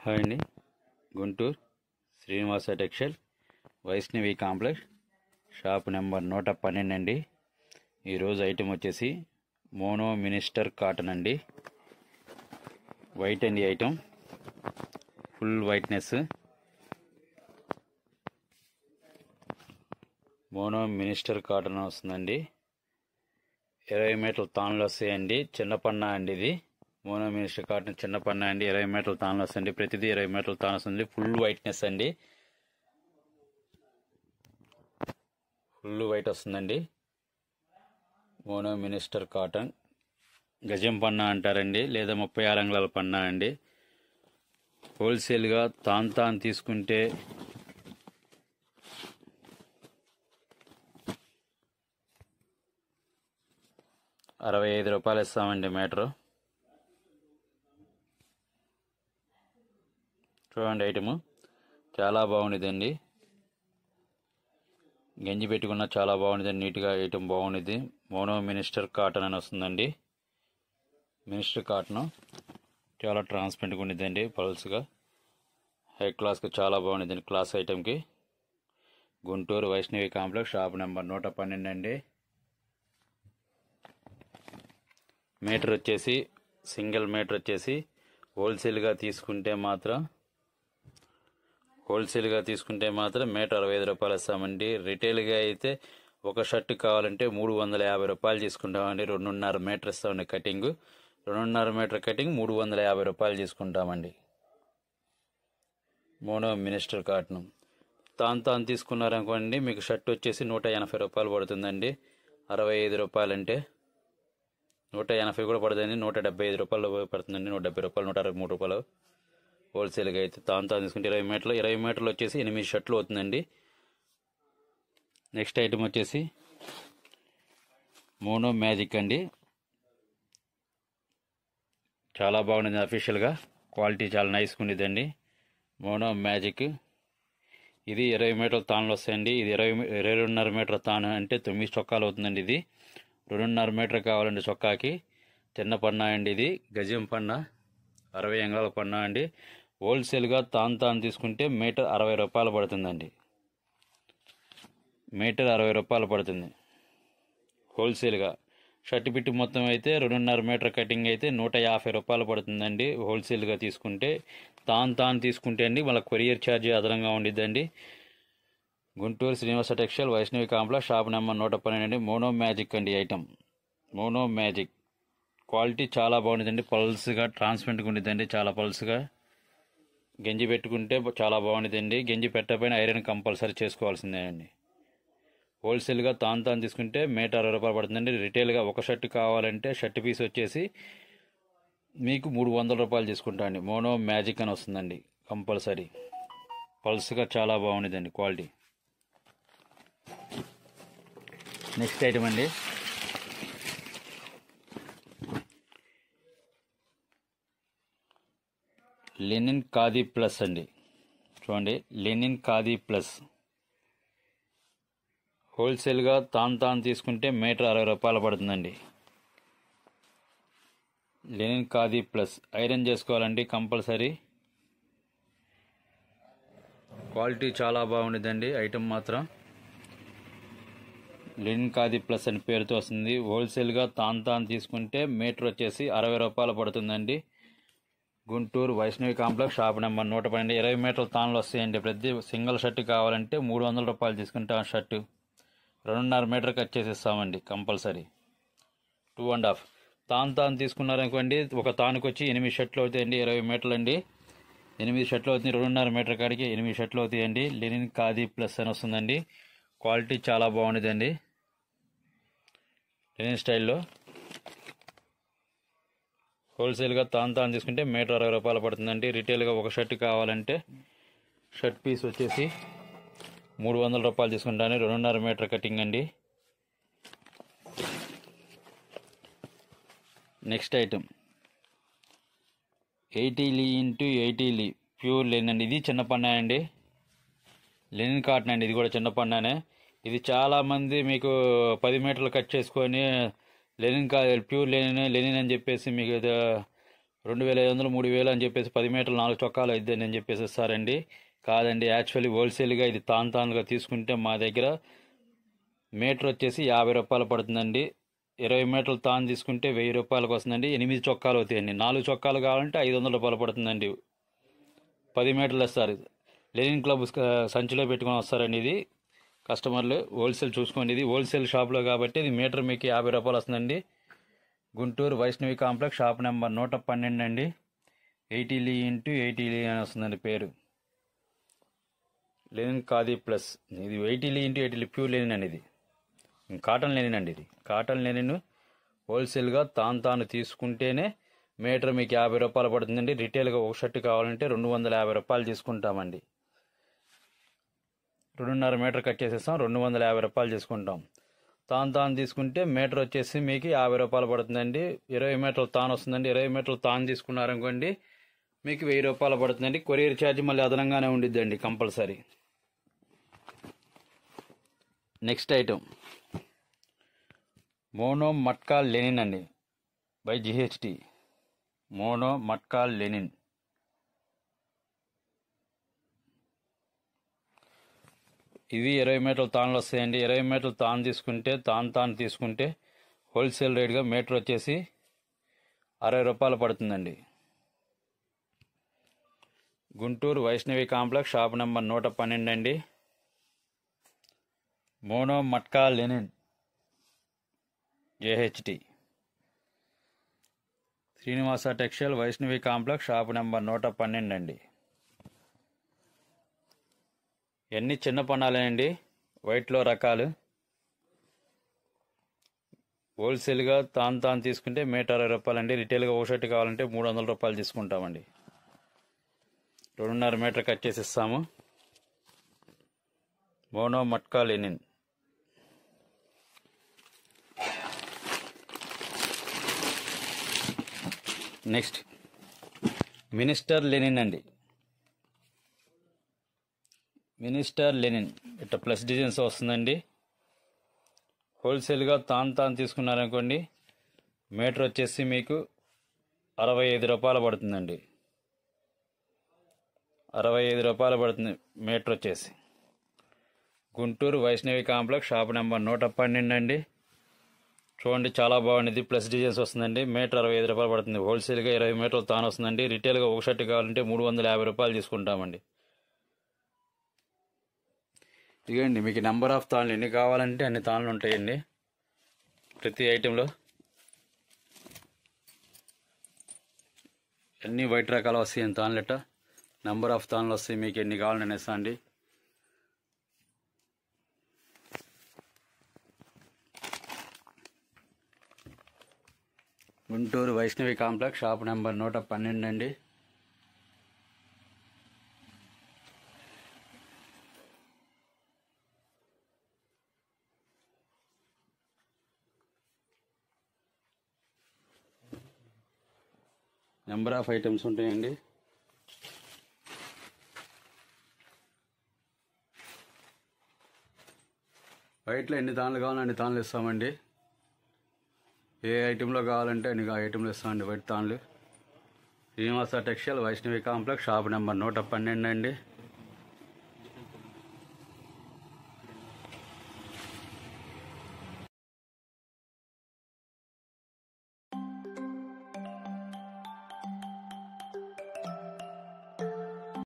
Hi అండి. Guntur Srinivasa textile Vaishnavi complex shop number 112 అండి. ఈరోజు ఐటెం వచ్చేసి మోనో మినిస్టర్ కాటన్ అండి. వైట్ అండి item, full whiteness. Mono minister cotton వస్తుందండి. 20 మీటర్ల తాన్లు వస్తాయండి. చిన్న పన్నా అండి ఇది. మోనో మినిస్టర్ కాటన్ చిన్న పన్నా అండి. 20 మీటర్ల తాన్లు వస్తుంది. ప్రతిదీ 20 మీటర్ల తాను వస్తుంది. ఫుల్ వైట్నెస్ అండి. ఫుల్ వైట్ వస్తుందండి. మోనో మినిస్టర్ కాటన్ గజం పన్నా అంటారండి, లేదా 36 అంగుళాల పన్నా అండి. హోల్సేల్గా తాను తీసుకుంటే ₹65 ఇస్తామండి మీటరు. చూడండి, ఐటము చాలా బాగుండిద్దండి. గంజి పెట్టుకున్న చాలా బాగుండిద్దండి. నీట్గా ఐటమ్ బాగుండిద్ది. మోనో మినిస్టర్ కాటన్ అని వస్తుందండి. మినిస్టర్ కాటన్ చాలా ట్రాన్స్పరెంట్గా ఉండిద్దండి. పల్స్గా హై క్లాస్గా చాలా బాగుండిద్దండి. క్లాస్ ఐటమ్కి. Guntur Vaishnavi complex shop number 112 అండి. మీటర్ వచ్చేసి సింగిల్ మీటర్ వచ్చేసి హోల్సేల్గా తీసుకుంటే మాత్రం మీటర్ ₹65 ఇస్తామండి. రిటైల్గా అయితే ఒక షర్ట్ కావాలంటే ₹350 తీసుకుంటామండి. 2.5 మీటర్ ఇస్తామండి కటింగ్. 2.5 మీటర్ కటింగ్ ₹350 తీసుకుంటామండి. మోనో మినిస్టర్ కాటన్ తాను తీసుకున్నారనుకోండి, మీకు షర్ట్ వచ్చేసి ₹180 పడుతుందండి. ₹65 అంటే 180 కూడా పడుతుంది. ₹175 పడుతుందండి. ₹170, ₹163 హోల్సేల్గా అయితే. తాను తీసుకుంటే 20 మీటర్లు వచ్చేసి 8 షర్ట్లు అవుతుందండి. నెక్స్ట్ ఐటమ్ వచ్చేసి మోనో మ్యాజిక్ అండి. చాలా బాగుంది. అఫీషియల్గా క్వాలిటీ చాలా నైస్గా ఉండేదండి. మోనో మ్యాజిక్ ఇది 20 మీటర్ల తాన్లు వస్తాయండి. ఇది 22.5 మీటర్ల తాను అంటే 9 చొక్కాలు అవుతుందండి. ఇది 2.5 మీటర్ కావాలండి చొక్కాకి. చిన్న పన్నా అండి. ఇది గజం పన్నా, 60 అంగుళాల పన్నా అండి. హోల్సేల్గా తాను తీసుకుంటే మీటర్ ₹60 పడుతుందండి. మీటర్ ₹60 పడుతుంది హోల్సేల్గా. షర్ట్ పిట్టు మొత్తం అయితే 2.5 మీటర్ కటింగ్ అయితే ₹150 పడుతుందండి హోల్సేల్గా తీసుకుంటే. తాను తీసుకుంటే అండి మళ్ళీ కొరియర్ ఛార్జీ అదనంగా ఉండిద్దండి. Guntur Srinivasa textile Vaishnavi complex shop number 112 అండి. మోనో మ్యాజిక్ అండి ఐటమ్. మోనో మ్యాజిక్ క్వాలిటీ చాలా బాగుంటుందండి. పల్స్గా ట్రాన్స్పరెంట్గా ఉండిద్దండి. చాలా పల్స్గా. గంజి పెట్టుకుంటే చాలా బాగుంటుందండి. గంజి పెట్టకపోయినా ఐరన్ కంపల్సరీ చేసుకోవాల్సిందేనండి. హోల్సేల్గా తాను తీసుకుంటే మీటర్ ₹60 పడుతుందండి. రిటైల్గా ఒక షర్ట్ కావాలంటే షర్ట్ పీస్ వచ్చేసి మీకు ₹300 తీసుకుంటా అండి. మోనో మ్యాజిక్ అని వస్తుందండి కంపల్సరీ. పల్స్గా చాలా బాగుంటుందండి క్వాలిటీ. నెక్స్ట్ ఐటమ్ అండి, లెనిన్ ఖాదీ ప్లస్ అండి. చూడండి, లెనిన్ ఖాదీ ప్లస్ హోల్సేల్గా తాను తీసుకుంటే మీటర్ ₹60 పడుతుందండి. లెనిన్ ఖాదీ ప్లస్ ఐరన్ చేసుకోవాలండి కంపల్సరీ. క్వాలిటీ చాలా బాగుంటుందండి ఐటమ్ మాత్రం. లెనిన్ ఖాదీ ప్లస్ అని పేరుతో వస్తుంది. హోల్సేల్గా తాను తీసుకుంటే మీటర్ వచ్చేసి ₹60 పడుతుందండి. Guntur Vaishnavi complex shop number 112. 20 మీటర్ల తాన్లు వస్తాయండి. ప్రతి సింగిల్ షర్ట్ కావాలంటే ₹300 తీసుకుంటాం. షర్టు 2.5 మీటర్ కట్ చేసి ఇస్తామండి కంపల్సరీ. 2.5 తాను తీసుకున్నారనుకోండి, ఒక తానుకు వచ్చి 8 షర్ట్లు అవుతాయండి. 20 మీటర్లు అండి. 8 షర్ట్లు అవుతుంది. 2.5 మీటర్ కాడికి 8 షర్ట్లు అవుతాయండి. లెనిన్ ఖాదీ ప్లస్ అని వస్తుందండి. క్వాలిటీ చాలా బాగుంటుందండి. లెనిన్ స్టైల్లో హోల్సేల్గా తాను తీసుకుంటే మీటర్ ₹60 పడుతుందండి. రిటైల్గా ఒక షర్ట్ కావాలంటే షర్ట్ పీస్ వచ్చేసి ₹300 తీసుకుంటాను. 2.5 మీటర్ కటింగ్ అండి. Next item 80 x 80 pure linen అండి. ఇది చిన్న పన్నా అండి. లెనిన్ కాటన్ అండి. ఇది కూడా చిన్న పన్నానే. ఇది చాలామంది మీకు 10 మీటర్లు కట్ చేసుకొని లెనిన్ ప్యూర్ లెనిన్ అని చెప్పేసి మీకు 2500 3000 అని చెప్పేసి 10 మీటర్లు 4 చొక్కాలు అయిద్దని అని చెప్పేసి ఇస్తారండి. కాదండి, యాక్చువల్లీ హోల్సేల్గా ఇది తానుగా తీసుకుంటే మా దగ్గర మీటర్ వచ్చేసి 50 రూపాయలు పడుతుందండి. 20 మీటర్లు తాను తీసుకుంటే 1000 రూపాయలకు వస్తుందండి. 8 చొక్కాలు అవుతాయండి. 4 చొక్కాలు కావాలంటే 500 రూపాయలు పడుతుందండి. 10 మీటర్లు ఇస్తారు. లెనిన్ క్లబ్ సంచిలో పెట్టుకొని వస్తారండి. ఇది కస్టమర్లు హోల్సేల్ చూసుకోండి. ఇది హోల్సేల్ షాప్లో కాబట్టి ఇది మీటర్ మీకు 50 రూపాయలు వస్తుందండి. Guntur Vaishnavi complex, shop number 112 అండి. 80 L/80 అని వస్తుందండి పేరు. Linen khadi plus. ఇది 80 L/80 ప్యూర్ లెనిన్ అండి. ఇది కాటన్ లెనిన్ అండి. ఇది కాటన్ లెనిన్ హోల్సేల్గా తాను తీసుకుంటేనే మీటర్ మీకు 50 రూపాయలు పడుతుందండి. రిటైల్గా ఒక షర్ట్ కావాలంటే 250 రూపాయలు తీసుకుంటామండి. 2.5 మీటర్ కట్ చేసేస్తాం, 250 రూపాయలు తీసుకుంటాం. తాను తీసుకుంటే మీటర్ వచ్చేసి మీకు 50 రూపాయలు పడుతుందండి. 20 మీటర్లు తాను వస్తుందండి. 20 మీటర్లు తాను తీసుకున్నారనుకోండి మీకు 1000 రూపాయలు పడుతుందండి. కొరియర్ ఛార్జ్ మళ్ళీ అదనంగానే ఉండిద్దండి compulsory. Next item mono matka linen అండి, by GHT. Mono matka linen. ఇవి 20 మీటర్లు తాన్లు వస్తాయండి. 20 మీటర్లు తాను తీసుకుంటే హోల్సేల్ రేట్గా మీటర్ వచ్చేసి 60 రూపాయలు పడుతుందండి. Guntur Vaishnavi complex, shop number 112 అండి. Mono matka linen JHT. Srinivasa textile, Vaishnavi complex, shop number 112 అండి. ఇవన్నీ చిన్న పన్నాలేనండి, వైట్లో రకాలు. హోల్సేల్గా తాను తీసుకుంటే మీటర్ 60 రూపాయలండి. రిటైల్గా ఒక షర్ట్ కావాలంటే 300 రూపాయలు తీసుకుంటామండి. 2.5 మీటర్ కట్ చేసి ఇస్తాము. Mono matka linen. Next minister linen అండి. మినిస్టర్ లెనిన్ ఇట్లా ప్లస్ డిజైన్స్ వస్తుందండి. హోల్సేల్గా తాను తీసుకున్నారనుకోండి మీటర్ వచ్చేసి మీకు 65 రూపాయలు పడుతుందండి. 65 రూపాయలు పడుతుంది మీటర్ వచ్చేసి. Guntur Vaishnavi complex, shop number 112 అండి. చూడండి, చాలా బాగుంది. ప్లస్ డిజైన్స్ వస్తుందండి. మీటర్ 65 రూపాయలు పడుతుంది. హోల్సేల్గా 20 మీటర్లు తాను వస్తుందండి. రిటైల్గా ఒక షర్ట్ కావాలంటే 350 రూపాయలు తీసుకుంటామండి. ఇదిగోండి, మీకు నెంబర్ ఆఫ్ తాళ్ళు ఎన్ని కావాలంటే అన్ని తాళ్ళు ఉంటాయండి ప్రతి ఐటెంలో. అన్ని వైట్ రకాలు వస్తాయి తాళ్ళట. నెంబర్ ఆఫ్ తాళ్ళు వస్తాయి, మీకు ఎన్ని కావాలని ఇస్తా అండి. Guntur Vaishnavi complex, shop number 112 అండి. నెంబర్ ఆఫ్ ఐటమ్స్ ఉంటాయండి. వైట్లో ఎన్ని తాళ్ళు కావాలో అన్ని తాళ్ళు ఇస్తామండి. ఏ ఐటెంలో కావాలంటే అన్ని ఐటెంలు ఇస్తామండి వైట్ తాళ్ళు. Srinivasa textile, Vaishnavi complex, shop number 112 అండి.